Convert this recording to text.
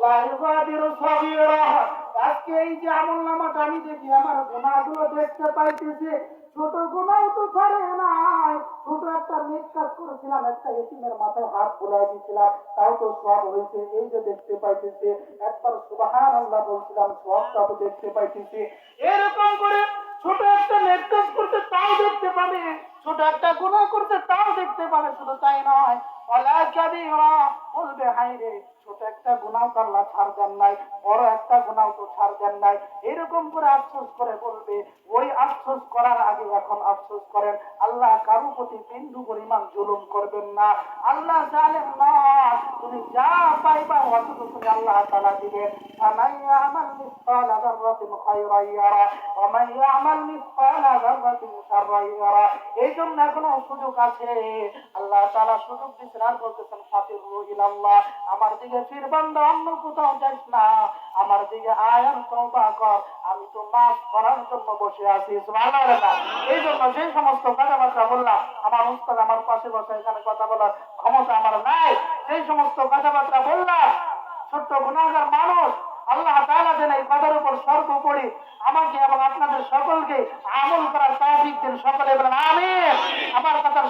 লা ইউগাদিরু সাগীরা। আজকে এই যে আমলনামাটা আমি দেখি আমার গুনাহগুলো দেখতে পাইতেছি, ছোট গুনাহ তো ছাড়ে নাই। ছোট একটা নেক কাজ করেছিলাম, একটা এতিমের মাথায় হাত বুলাই দিয়েছিলাম, তাও তো সওয়াব হয়েছে, এই যে দেখতে পাইতেছি। একবার সুবহানাল্লাহ বলছিলাম, সওয়াবটা তো দেখতে পাইতেছি। এরকম করে ছোট একটা নেক কাজ করতে তাও দেখতে পাবে, ছোট একটা গুনাহ করতে তাও দেখতে পাবে। শুধু তাই নয়, ওয়ালা কাবীরা, বলবে হায় রে, ছোট একটা গুনাহ তো আল্লাহ ছাড় দেন নাই, বড় একটা গুনাহ তো ছাড় দেন নাই। এরকম করে আফসোস করে বলবে। ওই আফসোস করার আগে এখন আফসোস করেন, আল্লাহ কারো প্রতি বিন্দু পরিমাণ জুলুম করবেন না। আল্লাহ জালেম না, তুমি যা পাইবা অতটুকু তুমি আল্লাহ তাআলা দিবেন। ফামান ইয়ামাল মিসকালা যাররাতিন খায়রান ইয়ারা ওয়া মান ইয়ামাল মিসকালা যাররাতিন শাররান ইয়ারা। এই জন্য এখনো সুযোগ আছে। আল্লাহ তাআলা সুযোগ দিচ্ছেন আর বলতেছেন ফাতিরু ইলাল্লাহ, আমার দিকে ফির বান্দা, অন্য কোথাও যাস না, আমার দিকে আয় আর তওবা কর, আমি তো মাফ করার জন্য বসে আছি। সুবহানাল্লাহ। এই জন্য যে সমস্ত কথাবার্তা বললাম, আমার উস্তাদ আমার পাশে বসে, এখানে কথা বলার ক্ষমতা আমার নাই। সেই সমস্ত কথাবার্তা বললাম, ছোট্ট গুনাহগার মানুষ, আল্লাহ তাআলা যেন এই কথার উপর সর্ব পড়ি আমাকে এবং আপনাদের সকলকে আমল করার তৌফিক দিন। সকলে বলেন আমিন। আমার কথা